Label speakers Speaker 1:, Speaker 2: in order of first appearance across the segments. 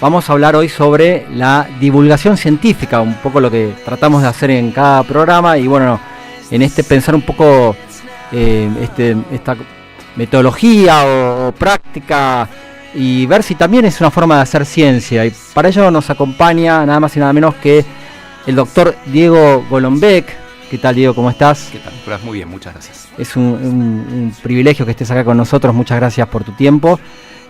Speaker 1: vamos a hablar hoy sobre la divulgación científica, un poco lo que tratamos de hacer en cada programa y bueno, en pensar un poco esta metodología o práctica y ver si también es una forma de hacer ciencia. Y para ello nos acompaña nada más y nada menos que el doctor Diego Golombek. ¿Qué tal, Diego? ¿Cómo estás?
Speaker 2: ¿Qué tal, Nicolás? Muy bien, muchas gracias.
Speaker 1: Es un privilegio que estés acá con nosotros. Muchas gracias por tu tiempo.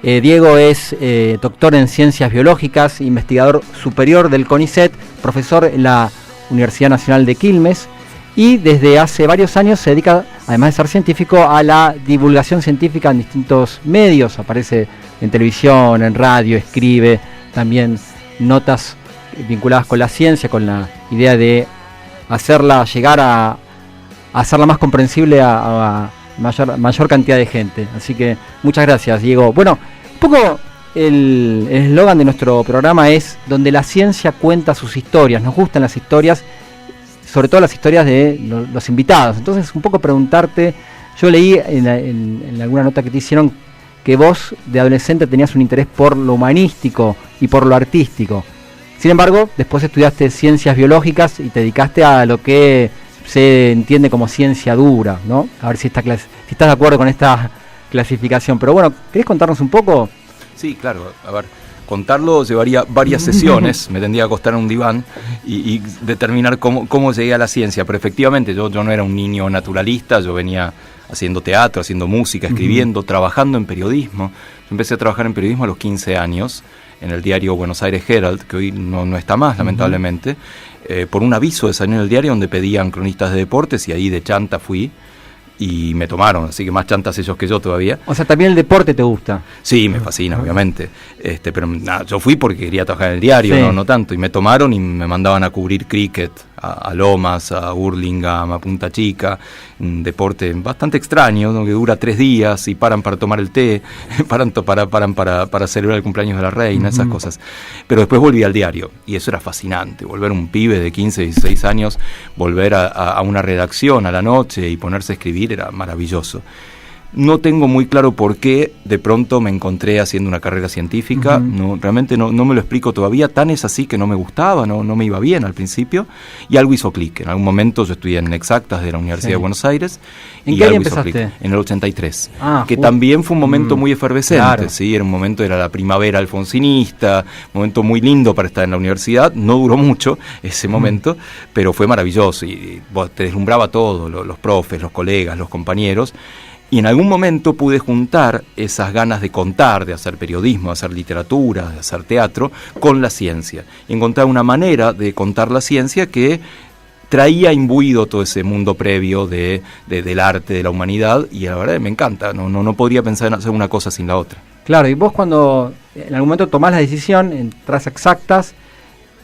Speaker 1: Diego es doctor en Ciencias Biológicas, investigador superior del CONICET, profesor en la Universidad Nacional de Quilmes y desde hace varios años se dedica, además de ser científico, a la divulgación científica en distintos medios. Aparece en televisión, en radio, escribe también notas vinculadas con la ciencia, con la idea de hacerla llegar a hacerla más comprensible a mayor cantidad de gente. Así que muchas gracias, Diego. Bueno, un poco el eslogan de nuestro programa es donde la ciencia cuenta sus historias. Nos gustan las historias, sobre todo las historias de los invitados. Entonces, un poco preguntarte, yo leí en alguna nota que te hicieron que vos de adolescente tenías un interés por lo humanístico y por lo artístico. Sin embargo, después estudiaste ciencias biológicas y te dedicaste a lo que se entiende como ciencia dura, ¿no? A ver si estás de acuerdo con esta clasificación. Pero bueno, ¿querés contarnos un poco?
Speaker 2: Sí, claro. A ver, contarlo llevaría varias sesiones, me tendría que acostar en un diván y determinar cómo llegué a la ciencia. Pero efectivamente, yo no era un niño naturalista, yo venía haciendo teatro, haciendo música, escribiendo, trabajando en periodismo. Yo empecé a trabajar en periodismo a los 15 años, en el diario Buenos Aires Herald, que hoy no está más, lamentablemente, por un aviso de salir en el diario donde pedían cronistas de deportes y ahí de chanta fui y me tomaron, así que más chantas ellos que yo todavía.
Speaker 1: O sea, ¿también el deporte te gusta?
Speaker 2: Sí, me fascina, obviamente, pero nada, yo fui porque quería trabajar en el diario, sí. no tanto, y me tomaron y me mandaban a cubrir cricket a Lomas, a Hurlingham, a Punta Chica, un deporte bastante extraño, ¿no? Que dura 3 días y paran para tomar el té, paran para celebrar el cumpleaños de la reina, esas cosas. Pero después volví al diario y eso era fascinante, volver un pibe de 15, 16 años, volver a una redacción a la noche y ponerse a escribir era maravilloso. No tengo muy claro por qué de pronto me encontré haciendo una carrera científica, realmente no me lo explico todavía, tan es así que no me gustaba, no me iba bien al principio, y algo hizo clic. En algún momento yo estudié en Exactas de la Universidad de Buenos Aires.
Speaker 1: ¿En qué año empezaste?
Speaker 2: En el 83, que también fue un momento muy efervescente, claro. ¿Sí? Era la primavera alfonsinista, un momento muy lindo para estar en la universidad, no duró mucho ese momento, pero fue maravilloso, y te deslumbraba todo, los profes, los colegas, los compañeros. Y en algún momento pude juntar esas ganas de contar, de hacer periodismo, de hacer literatura, de hacer teatro, con la ciencia. Y encontrar una manera de contar la ciencia que traía imbuido todo ese mundo previo del arte, de la humanidad, y la verdad me encanta, no podría pensar en hacer una cosa sin la otra.
Speaker 1: Claro, y vos cuando en algún momento tomás la decisión, entras a Exactas,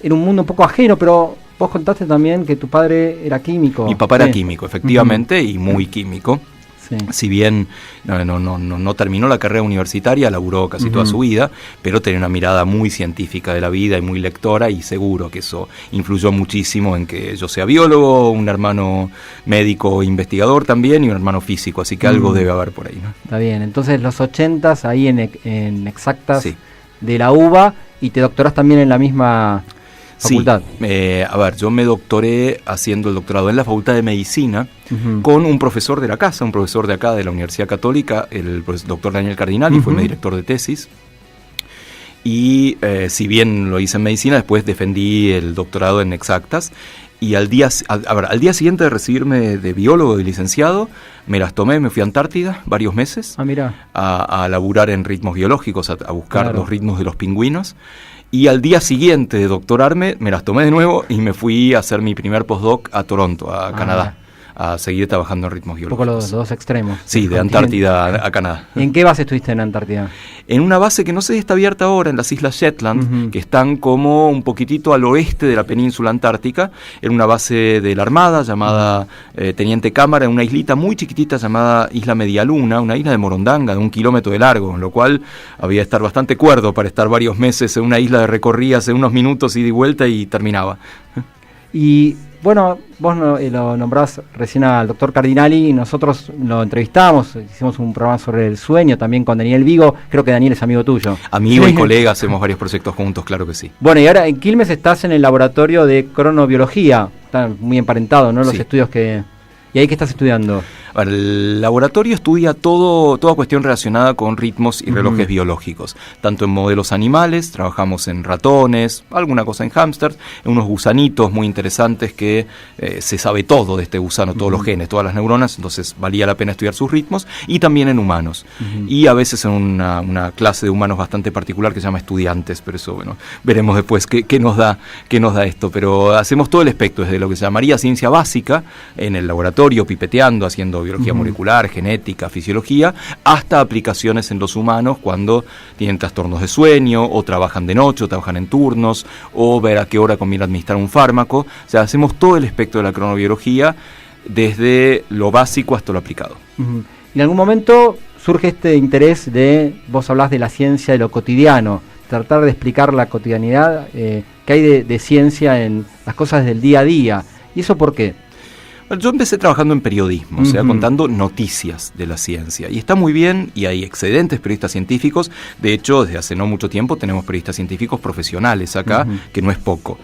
Speaker 1: era un mundo un poco ajeno, pero vos contaste también que tu padre era químico.
Speaker 2: Mi papá era químico, efectivamente, y muy químico. Sí. Si bien no terminó la carrera universitaria, laburó casi toda su vida, pero tenía una mirada muy científica de la vida y muy lectora, y seguro que eso influyó muchísimo en que yo sea biólogo, un hermano médico investigador también y un hermano físico, así que algo debe haber por ahí, ¿no?
Speaker 1: Está bien, entonces los 80s ahí en Exactas, sí, de la UBA, y te doctorás también en la misma facultad.
Speaker 2: Sí, yo me doctoré haciendo el doctorado en la Facultad de Medicina con un profesor de la casa, un profesor de acá de la Universidad Católica, el doctor Daniel Cardinali, fue mi director de tesis. Y si bien lo hice en Medicina, después defendí el doctorado en Exactas. Y al día siguiente de recibirme de biólogo y licenciado, me las tomé, me fui a Antártida varios meses a laburar en ritmos biológicos, a buscar los ritmos de los pingüinos. Y al día siguiente de doctorarme, me las tomé de nuevo y me fui a hacer mi primer postdoc a Toronto, a Canadá, a seguir trabajando en ritmos biológicos.
Speaker 1: Un poco los dos extremos.
Speaker 2: Sí, de Antártida a Canadá.
Speaker 1: ¿En qué base estuviste en Antártida?
Speaker 2: En una base que no sé si está abierta ahora, en las Islas Shetland, que están como un poquitito al oeste de la península antártica. Era una base de la Armada llamada Teniente Cámara, en una islita muy chiquitita llamada Isla Medialuna, una isla de Morondanga de 1 kilómetro de largo, con lo cual había que estar bastante cuerdo para estar varios meses en una isla de recorridas en unos minutos ida y vuelta y terminaba.
Speaker 1: Y Bueno, vos lo nombrás recién al doctor Cardinali, y nosotros lo entrevistamos, hicimos un programa sobre el sueño también con Daniel Vigo, creo que Daniel es amigo tuyo.
Speaker 2: Amigo y colega, hacemos varios proyectos juntos, claro que sí.
Speaker 1: Bueno, y ahora en Quilmes estás en el laboratorio de cronobiología, está muy emparentado, ¿no? Los estudios que... ¿Y ahí qué estás estudiando?
Speaker 2: El laboratorio estudia toda cuestión relacionada con ritmos y relojes biológicos, tanto en modelos animales, trabajamos en ratones, alguna cosa en hámsters, en unos gusanitos muy interesantes que se sabe todo de este gusano, todos los genes, todas las neuronas, entonces valía la pena estudiar sus ritmos, y también en humanos, y a veces en una clase de humanos bastante particular que se llama estudiantes, pero eso, bueno, veremos después qué nos da esto, pero hacemos todo el espectro, desde lo que se llamaría ciencia básica, en el laboratorio, pipeteando, haciendo biología molecular, genética, fisiología, hasta aplicaciones en los humanos cuando tienen trastornos de sueño, o trabajan de noche, o trabajan en turnos, o ver a qué hora conviene administrar un fármaco. O sea, hacemos todo el espectro de la cronobiología, desde lo básico hasta lo aplicado.
Speaker 1: En algún momento surge este interés vos hablás de la ciencia de lo cotidiano, tratar de explicar la cotidianidad que hay de ciencia en las cosas del día a día. ¿Y eso por qué?
Speaker 2: Yo empecé trabajando en periodismo, o sea, contando noticias de la ciencia. Y está muy bien, y hay excelentes periodistas científicos. De hecho, desde hace no mucho tiempo tenemos periodistas científicos profesionales acá, que no es poco.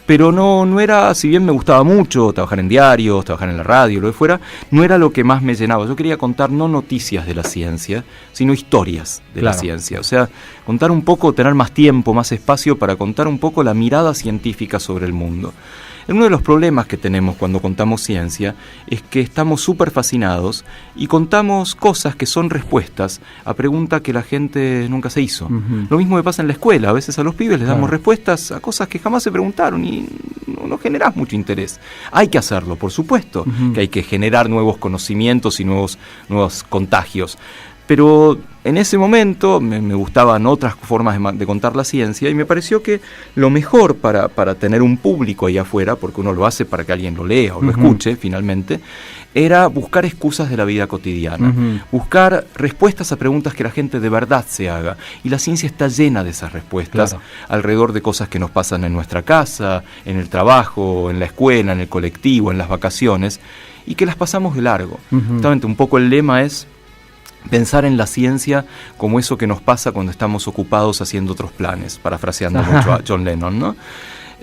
Speaker 2: Pero no era, si bien me gustaba mucho trabajar en diarios, trabajar en la radio, lo que fuera, no era lo que más me llenaba. Yo quería contar no noticias de la ciencia, sino historias de la ciencia. O sea, contar un poco, tener más tiempo, más espacio para contar un poco la mirada científica sobre el mundo. Uno de los problemas que tenemos cuando contamos ciencia es que estamos súper fascinados y contamos cosas que son respuestas a preguntas que la gente nunca se hizo. Lo mismo que pasa en la escuela, a veces a los pibes les damos respuestas a cosas que jamás se preguntaron y no generás mucho interés. Hay que hacerlo, por supuesto, que hay que generar nuevos conocimientos y nuevos contagios. Pero en ese momento me gustaban otras formas de contar la ciencia, y me pareció que lo mejor para tener un público ahí afuera, porque uno lo hace para que alguien lo lea o lo escuche finalmente, era buscar excusas de la vida cotidiana, buscar respuestas a preguntas que la gente de verdad se haga. Y la ciencia está llena de esas respuestas alrededor de cosas que nos pasan en nuestra casa, en el trabajo, en la escuela, en el colectivo, en las vacaciones, y que las pasamos de largo. Justamente un poco el lema es pensar en la ciencia como eso que nos pasa cuando estamos ocupados haciendo otros planes, parafraseando mucho a John Lennon, ¿no?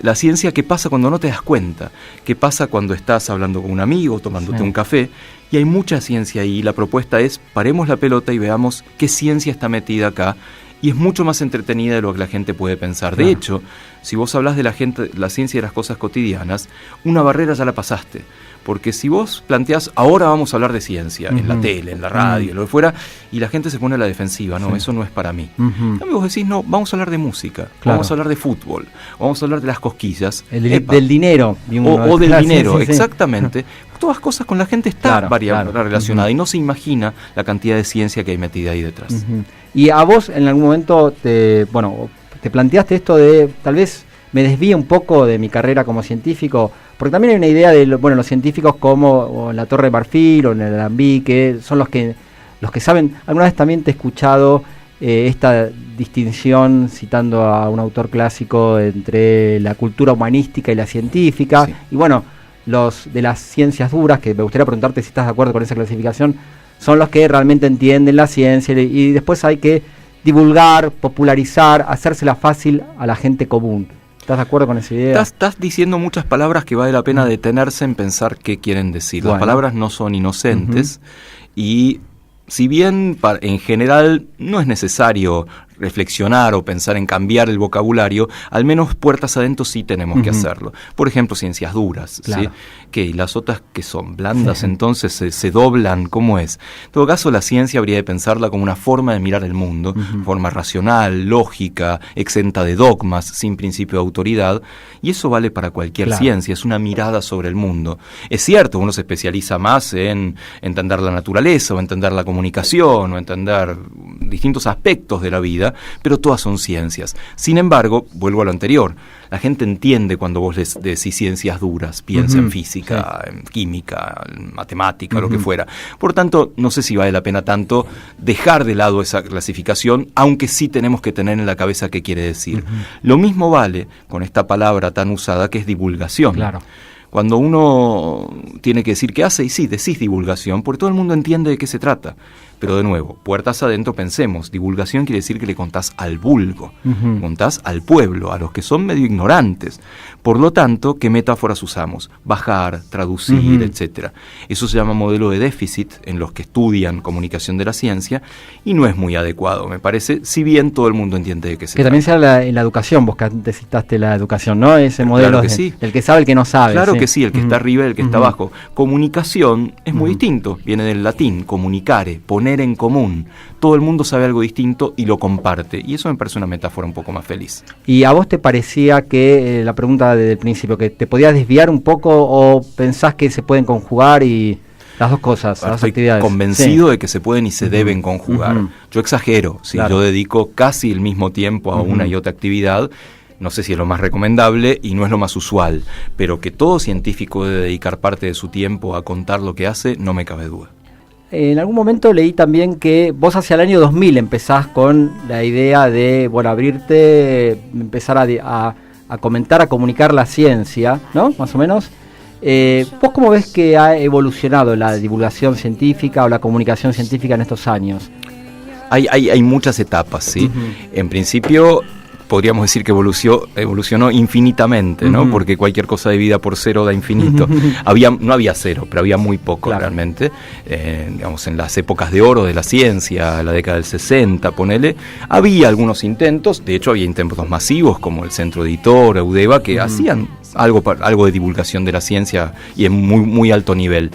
Speaker 2: La ciencia, ¿qué pasa cuando no te das cuenta? ¿Qué pasa cuando estás hablando con un amigo, tomándote un café? Y hay mucha ciencia ahí, y la propuesta es, paremos la pelota y veamos qué ciencia está metida acá, y es mucho más entretenida de lo que la gente puede pensar. De hecho, si vos hablas de la ciencia y de las cosas cotidianas, una barrera ya la pasaste. Porque si vos planteás, ahora vamos a hablar de ciencia, en la tele, en la radio, lo que fuera, y la gente se pone a la defensiva, no, eso no es para mí. También vos decís, no, vamos a hablar de música, vamos a hablar de fútbol, vamos a hablar de las cosquillas.
Speaker 1: Del dinero.
Speaker 2: O del dinero, exactamente. Todas cosas con la gente está relacionada, y no se imagina la cantidad de ciencia que hay metida ahí detrás.
Speaker 1: Y a vos en algún momento te planteaste esto de, tal vez me desvíe un poco de mi carrera como científico, porque también hay una idea de los científicos como en la Torre de Marfil o en el Alambique, son los que saben. Alguna vez también te he escuchado esta distinción, citando a un autor clásico, entre la cultura humanística y la científica, y bueno, los de las ciencias duras, que me gustaría preguntarte si estás de acuerdo con esa clasificación, son los que realmente entienden la ciencia, y después hay que divulgar, popularizar, hacérsela fácil a la gente común. ¿Estás de acuerdo con esa idea?
Speaker 2: Estás diciendo muchas palabras que vale la pena detenerse en pensar qué quieren decir. Las palabras no son inocentes, y si bien en general no es necesario reflexionar o pensar en cambiar el vocabulario, al menos puertas adentro sí tenemos que hacerlo. Por ejemplo, ciencias duras, ¿sí? ¿Y las otras que son blandas, entonces se doblan? ¿Cómo es? En todo caso, la ciencia habría de pensarla como una forma de mirar el mundo, forma racional, lógica, exenta de dogmas, sin principio de autoridad, y eso vale para cualquier ciencia, es una mirada sobre el mundo. Es cierto, uno se especializa más en entender la naturaleza, o entender la comunicación, o entender distintos aspectos de la vida, pero todas son ciencias. Sin embargo, vuelvo a lo anterior, la gente entiende cuando vos les decís ciencias duras, piensa en física, en química, en matemática, lo que fuera. Por tanto, no sé si vale la pena tanto dejar de lado esa clasificación, aunque sí tenemos que tener en la cabeza qué quiere decir. Lo mismo vale con esta palabra tan usada que es divulgación. Cuando uno tiene que decir qué hace, y sí, decís divulgación, porque todo el mundo entiende de qué se trata. Pero de nuevo, puertas adentro, pensemos, divulgación quiere decir que le contás al vulgo, contás al pueblo, a los que son medio ignorantes. Por lo tanto, ¿qué metáforas usamos? Bajar, traducir, etcétera. Eso se llama modelo de déficit en los que estudian comunicación de la ciencia y no es muy adecuado, me parece, si bien todo el mundo entiende de qué se trata.
Speaker 1: Que también se habla en la educación, vos que antes citaste la educación, ¿no? Ese modelo
Speaker 2: claro que sí.
Speaker 1: El que sabe, el que no sabe.
Speaker 2: Claro que sí, el que está arriba y el que está abajo. Comunicación es muy distinto, viene del latín, comunicare, poner en común. Todo el mundo sabe algo distinto y lo comparte, y eso me parece una metáfora un poco más feliz.
Speaker 1: ¿Y a vos te parecía que, la pregunta desde el principio, que te podías desviar un poco o pensás que se pueden conjugar y las dos cosas, las dos actividades?
Speaker 2: Estoy convencido de que se pueden y se deben conjugar. Yo exagero, si yo dedico casi el mismo tiempo a una y otra actividad. No sé si es lo más recomendable y no es lo más usual, pero que todo científico debe dedicar parte de su tiempo a contar lo que hace, no me cabe duda.
Speaker 1: En algún momento leí también que vos hacia el año 2000 empezás con la idea de, abrirte, empezar a comentar, a comunicar la ciencia, ¿no? Más o menos. ¿Vos cómo ves que ha evolucionado la divulgación científica o la comunicación científica en estos años?
Speaker 2: Hay muchas etapas, ¿sí? En principio podríamos decir que evolucionó infinitamente, ¿no? Porque cualquier cosa de vida por cero da infinito. No había cero, pero había muy poco realmente. Digamos, en las épocas de oro de la ciencia, la década del 60, ponele, había algunos intentos, de hecho había intentos masivos como el Centro Editor, Eudeva, que hacían algo de divulgación de la ciencia y en muy, muy alto nivel.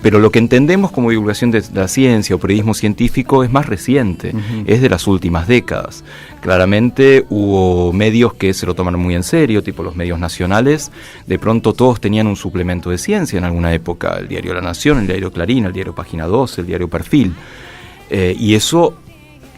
Speaker 2: Pero lo que entendemos como divulgación de la ciencia o periodismo científico es más reciente, es de las últimas décadas. Claramente hubo medios que se lo tomaron muy en serio, tipo los medios nacionales. De pronto todos tenían un suplemento de ciencia en alguna época, el diario La Nación, el diario Clarín, el diario Página 12, el diario Perfil. Y eso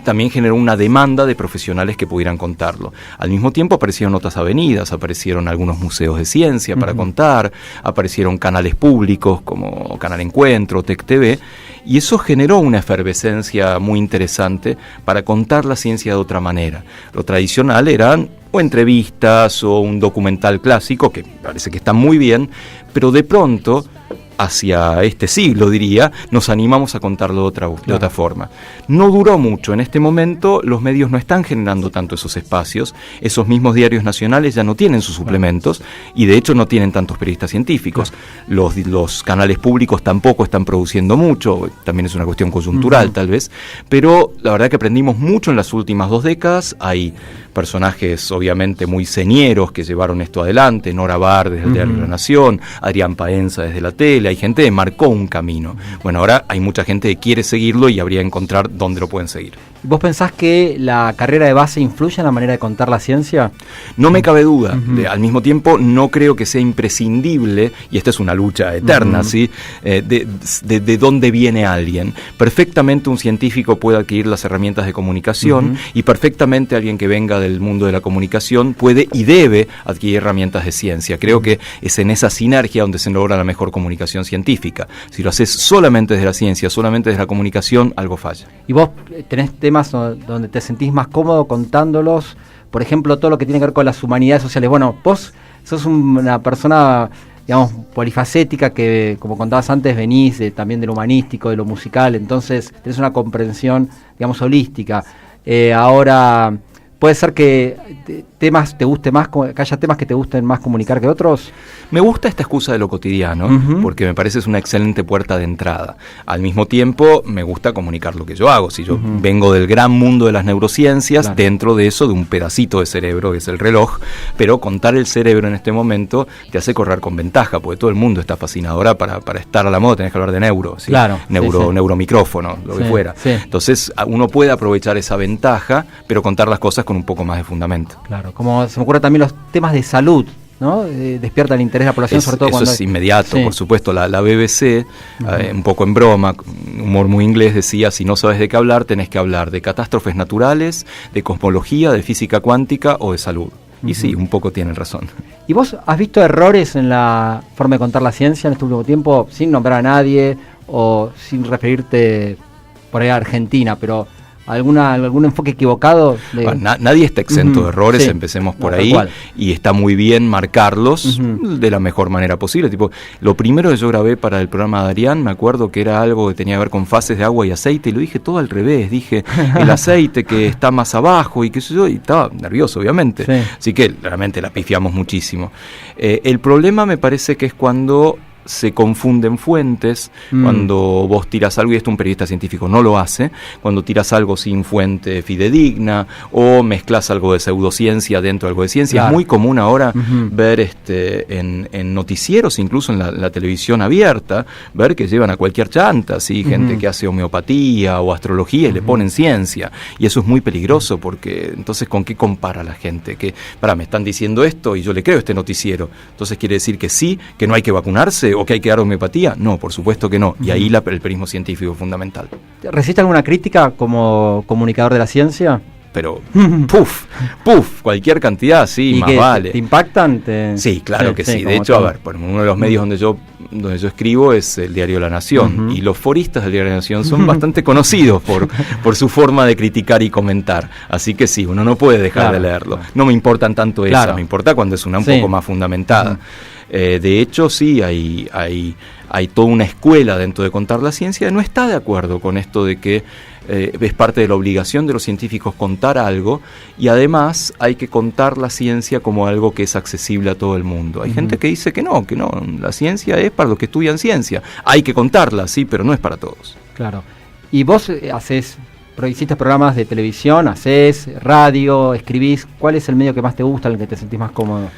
Speaker 2: también generó una demanda de profesionales que pudieran contarlo. Al mismo tiempo aparecieron otras avenidas, aparecieron algunos museos de ciencia para contar, aparecieron canales públicos como Canal Encuentro, Tec TV, y eso generó una efervescencia muy interesante para contar la ciencia de otra manera. Lo tradicional eran o entrevistas o un documental clásico, que parece que está muy bien, pero de pronto, hacia este siglo, diría, nos animamos a contarlo de otra forma. No duró mucho. En este momento los medios no están generando tanto esos espacios. Esos mismos diarios nacionales ya no tienen sus suplementos y de hecho no tienen tantos periodistas científicos. Los canales públicos tampoco están produciendo mucho. También es una cuestión coyuntural tal vez. Pero la verdad que aprendimos mucho en las últimas 2 décadas. Hay personajes obviamente muy señeros que llevaron esto adelante. Nora Bar desde el diario La Nación, Adrián Paenza desde la tele. Hay gente que marcó un camino. Bueno, ahora hay mucha gente que quiere seguirlo y habría que encontrar dónde lo pueden seguir.
Speaker 1: ¿Vos pensás que la carrera de base influye en la manera de contar la ciencia?
Speaker 2: No me cabe duda. Al mismo tiempo, no creo que sea imprescindible, y esta es una lucha eterna, ¿sí? De dónde viene alguien. Perfectamente un científico puede adquirir las herramientas de comunicación y perfectamente alguien que venga del mundo de la comunicación puede y debe adquirir herramientas de ciencia. Creo que es en esa sinergia donde se logra la mejor comunicación científica. Si lo haces solamente desde la ciencia, solamente desde la comunicación, algo falla.
Speaker 1: ¿Y vos tenés temas donde te sentís más cómodo contándolos? Por ejemplo, todo lo que tiene que ver con las humanidades sociales. Bueno, vos sos una persona, digamos, polifacética que, como contabas antes, venís también de lo humanístico, de lo musical, entonces tenés una comprensión, digamos, holística. Ahora, ¿puede ser que temas te guste más, que haya temas que te gusten más comunicar que otros?
Speaker 2: Me gusta esta excusa de lo cotidiano, porque me parece es una excelente puerta de entrada. Al mismo tiempo, me gusta comunicar lo que yo hago. Si yo vengo del gran mundo de las neurociencias, dentro de eso, de un pedacito de cerebro, que es el reloj, pero contar el cerebro en este momento te hace correr con ventaja, porque todo el mundo está fascinado. Ahora, para estar a la moda tenés que hablar de neuro, ¿sí? Neuromicrófono, lo que fuera. Sí. Entonces, uno puede aprovechar esa ventaja, pero contar las cosas con un poco más de fundamento.
Speaker 1: Claro, como se me ocurre también los temas de salud, ¿no? Despierta el interés de la población, sobre todo cuando...
Speaker 2: Eso es inmediato, por supuesto. La BBC, un poco en broma, humor muy inglés, decía, si no sabes de qué hablar, tenés que hablar de catástrofes naturales, de cosmología, de física cuántica o de salud. Y sí, un poco tienen razón.
Speaker 1: ¿Y vos has visto errores en la forma de contar la ciencia en este último tiempo, sin nombrar a nadie o sin referirte por ahí a Argentina, pero algún enfoque equivocado?
Speaker 2: Nadie está exento de errores, empecemos por ahí, y está muy bien marcarlos de la mejor manera posible. Tipo, lo primero que yo grabé para el programa de Arián, me acuerdo que era algo que tenía que ver con fases de agua y aceite, y lo dije todo al revés, dije el aceite que está más abajo y qué sé yo, y estaba nervioso, obviamente. Así que realmente la pifiamos muchísimo. El problema me parece que es cuando se confunden fuentes, cuando vos tiras algo, y esto un periodista científico no lo hace, cuando tiras algo sin fuente fidedigna o mezclas algo de pseudociencia dentro de algo de ciencia. Es muy común ahora ver en noticieros, incluso en la televisión abierta, ver que llevan a cualquier chanta, ¿sí? Gente que hace homeopatía o astrología y le ponen ciencia, y eso es muy peligroso, porque entonces ¿con qué compara la gente? Que, me están diciendo esto y yo le creo este noticiero, entonces quiere decir que sí, que no hay que vacunarse, o que hay que dar homeopatía. No, por supuesto que no. Y ahí el periodismo científico es fundamental.
Speaker 1: ¿Resiste alguna crítica como comunicador de la ciencia?
Speaker 2: Pero, cualquier cantidad, sí, más vale.
Speaker 1: ¿Te impactan?
Speaker 2: Sí, claro que sí. De hecho, por uno de los medios donde yo escribo es el diario La Nación, y los foristas del diario La Nación son bastante conocidos por su forma de criticar y comentar. Así que sí, uno no puede dejar de leerlo. No me importan tanto esas, me importa cuando es una un poco más fundamentada. De hecho, sí, hay toda una escuela dentro de contar la ciencia que no está de acuerdo con esto de que es parte de la obligación de los científicos contar algo, y además hay que contar la ciencia como algo que es accesible a todo el mundo. Hay gente que dice que no, la ciencia es para los que estudian ciencia. Hay que contarla, sí, pero no es para todos.
Speaker 1: Claro. ¿Y vos hiciste programas de televisión, haces radio, escribís? ¿Cuál es el medio que más te gusta, en el que te sentís más cómodo?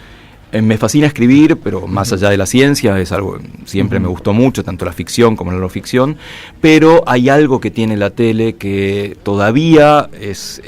Speaker 2: Me fascina escribir, pero más allá de la ciencia, es algo que siempre me gustó mucho, tanto la ficción como la no ficción, pero hay algo que tiene la tele que todavía es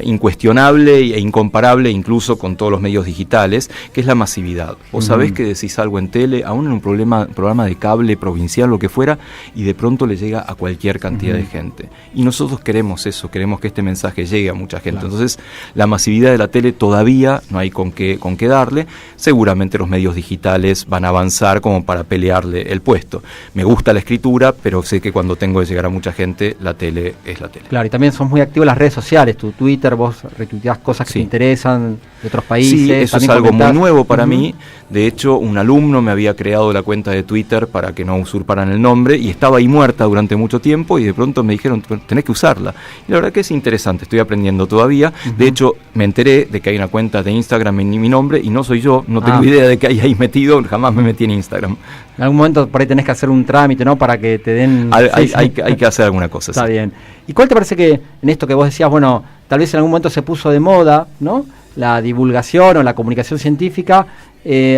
Speaker 2: incuestionable e incomparable incluso con todos los medios digitales, que es la masividad. Vos sabés que decís algo en tele, aún en un programa de cable provincial, lo que fuera, y de pronto le llega a cualquier cantidad de gente. Y nosotros queremos eso, queremos que este mensaje llegue a mucha gente. Claro. Entonces, la masividad de la tele todavía no hay con qué darle. Seguramente los medios digitales van a avanzar como para pelearle el puesto. Me gusta la escritura, pero sé que cuando tengo que llegar a mucha gente, la tele es la tele.
Speaker 1: Claro, y también son muy activos las redes sociales, tu Twitter, vos retuiteás cosas que te interesan de otros países.
Speaker 2: Sí, eso es algo muy nuevo para mí. De hecho, un alumno me había creado la cuenta de Twitter para que no usurparan el nombre, y estaba ahí muerta durante mucho tiempo, y de pronto me dijeron, tenés que usarla. Y la verdad que es interesante, estoy aprendiendo todavía. De hecho, me enteré de que hay una cuenta de Instagram en mi nombre, y no soy yo, no tengo idea de que hay ahí metido, jamás me metí en Instagram.
Speaker 1: En algún momento por ahí tenés que hacer un trámite, ¿no? Para que te den...
Speaker 2: Hay que hacer alguna cosa.
Speaker 1: Está bien. ¿Y cuál te parece que, en esto que vos decías, bueno, tal vez en algún momento se puso de moda, ¿no?, la divulgación o la comunicación científica,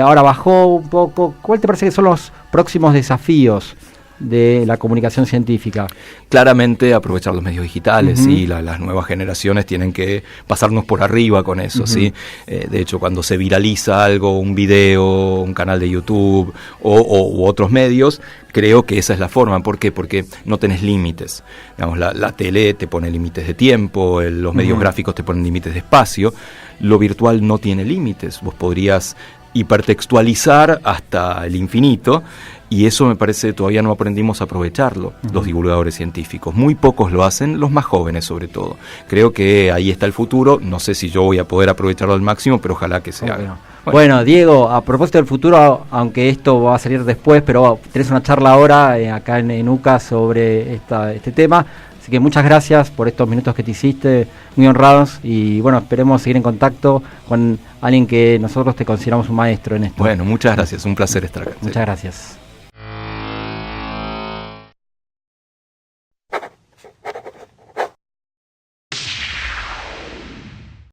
Speaker 1: ahora bajó un poco? ¿Cuál te parece que son los próximos desafíos de la comunicación científica?
Speaker 2: Claramente aprovechar los medios digitales, ¿sí? Las nuevas generaciones tienen que pasarnos por arriba con eso, ¿sí? De hecho, cuando se viraliza algo, un video, un canal de YouTube u otros medios, creo que esa es la forma. ¿Por qué? Porque no tenés límites. Digamos, la tele te pone límites de tiempo, los medios gráficos te ponen límites de espacio. Lo virtual no tiene límites. Vos podrías hipertextualizar hasta el infinito, y eso me parece todavía no aprendimos a aprovecharlo los divulgadores científicos. Muy pocos lo hacen, los más jóvenes sobre todo. Creo que ahí está el futuro. No sé si yo voy a poder aprovecharlo al máximo, pero ojalá que se haga.
Speaker 1: Bueno, Diego, a propósito del futuro, aunque esto va a salir después, pero tenés una charla ahora acá en UCA sobre este tema. Así que muchas gracias por estos minutos que te hiciste, muy honrados, y bueno, esperemos seguir en contacto con alguien que nosotros te consideramos un maestro en esto.
Speaker 2: Bueno, muchas gracias, un placer estar acá.
Speaker 1: Muchas gracias.